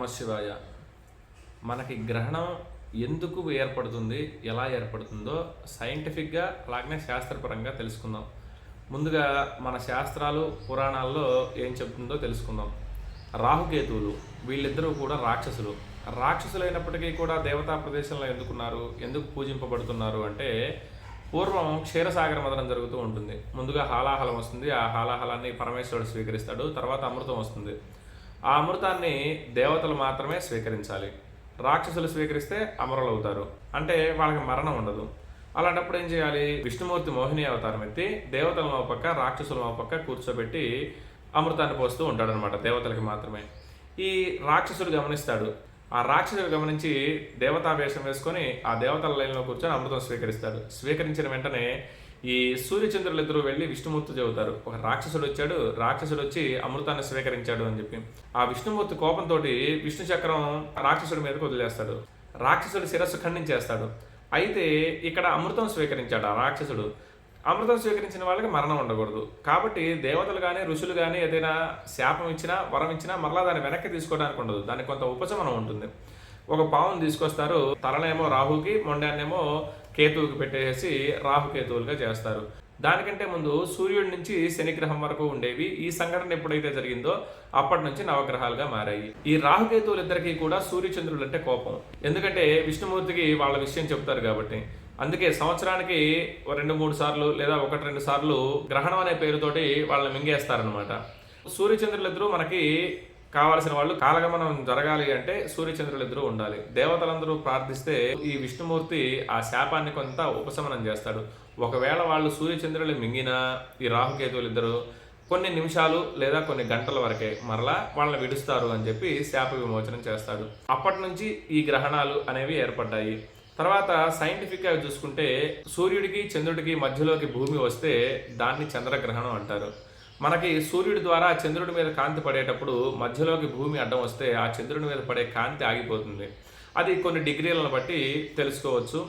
నమశివాయ. మనకి గ్రహణం ఎందుకు ఏర్పడుతుంది, ఎలా ఏర్పడుతుందో సైంటిఫిక్‌గా అలాగనే శాస్త్రపరంగా తెలుసుకుందాం. ముందుగా మన శాస్త్రాలు, పురాణాల్లో ఏం చెప్తుందో తెలుసుకుందాం. రాహుకేతువులు వీళ్ళిద్దరూ కూడా రాక్షసులు. రాక్షసులైనప్పటికీ కూడా దేవతా ప్రదేశంలో ఎందుకున్నారు? ఎందుకు పూజింపబడుతున్నారు అంటే, పూర్వం క్షీరసాగర మథనం జరుగుతూ ఉంటుంది. ముందుగా హాలాహలం వస్తుంది. ఆ హాలాహలాన్ని పరమేశ్వరుడు స్వీకరిస్తాడు. తర్వాత అమృతం వస్తుంది. ఆ అమృతాన్ని దేవతలు మాత్రమే స్వీకరించాలి. రాక్షసులు స్వీకరిస్తే అమరులవుతారు. అంటే వాళ్ళకి మరణం ఉండదు. అలాంటప్పుడు ఏం చేయాలి? విష్ణుమూర్తి మోహిని అవతారం ఎత్తి దేవతలను ఒక పక్క, రాక్షసులను ఒక పక్క కూర్చోబెట్టి అమృతాన్ని పోస్తూ ఉంటాడనమాట దేవతలకి మాత్రమే. ఈ రాక్షసుడు గమనిస్తాడు. ఆ రాక్షసుడు గమనించి దేవతా వేషం వేసుకొని ఆ దేవతల లైన్లో కూర్చొని అమృతం స్వీకరిస్తాడు. స్వీకరించిన వెంటనే ఈ సూర్యచంద్రులు ఇద్దరు వెళ్ళి విష్ణుమూర్తి చెబుతారు, ఒక రాక్షసుడు వచ్చాడు, రాక్షసుడు వచ్చి అమృతాన్ని స్వీకరించాడు అని చెప్పి. ఆ విష్ణుమూర్తి కోపంతో విష్ణు చక్రం రాక్షసుడి మీదకి వదిలేస్తాడు. రాక్షసుడి శిరస్సు ఖండించేస్తాడు. అయితే ఇక్కడ అమృతం స్వీకరించాడు ఆ రాక్షసుడు. అమృతం స్వీకరించిన వాళ్ళకి మరణం ఉండకూడదు. కాబట్టి దేవతలు కానీ, ఋషులు కానీ ఏదైనా శాపం ఇచ్చినా, వరం ఇచ్చినా మరలా దాన్ని వెనక్కి తీసుకోవడానికి ఉండదు. దానికి కొంత ఉపశమనం ఉంటుంది. ఒక పావును తీసుకొస్తారు. తలనేమో రాహుకి, మొండాన్నేమో కేతువుకి పెట్టేసి రాహుకేతువులుగా చేస్తారు. దానికంటే ముందు సూర్యుడి నుంచి శనిగ్రహం వరకు ఉండేవి. ఈ సంఘటన ఎప్పుడైతే జరిగిందో అప్పటి నుంచి నవగ్రహాలుగా మారాయి. ఈ రాహుకేతువులిద్దరికీ కూడా సూర్యచంద్రులు అంటే కోపం. ఎందుకంటే విష్ణుమూర్తికి వాళ్ళ విషయం చెప్తారు కాబట్టి. అందుకే సంవత్సరానికి 2-3 సార్లు లేదా 1-2 సార్లు గ్రహణం అనే పేరుతోటి వాళ్ళని మింగేస్తారనమాట. సూర్యచంద్రులిద్దరూ మనకి కావాల్సిన వాళ్ళు. కాలగమనం జరగాలి అంటే సూర్యచంద్రులిద్దరూ ఉండాలి. దేవతలందరూ ప్రార్థిస్తే ఈ విష్ణుమూర్తి ఆ శాపాన్ని కొంత ఉపశమనం చేస్తాడు. ఒకవేళ వాళ్ళు సూర్యచంద్రులు మింగినా ఈ రాహుకేతువులిద్దరూ కొన్ని నిమిషాలు లేదా కొన్ని గంటల వరకే మరలా వాళ్ళని విడుస్తారు అని చెప్పి శాప విమోచనం చేస్తాడు. అప్పటి నుంచి ఈ గ్రహణాలు అనేవి ఏర్పడ్డాయి. తర్వాత సైంటిఫిక్గా చూసుకుంటే సూర్యుడికి చంద్రుడికి మధ్యలోకి భూమి వస్తే దాన్ని చంద్రగ్రహణం అంటారు. మనకి సూర్యుడి ద్వారా చంద్రుడి మీద కాంతి పడేటప్పుడు మధ్యలోకి భూమి అడ్డం వస్తే ఆ చంద్రుడి మీద పడే కాంతి ఆగిపోతుంది. అది కొన్ని డిగ్రీలను బట్టి తెలుసుకోవచ్చు.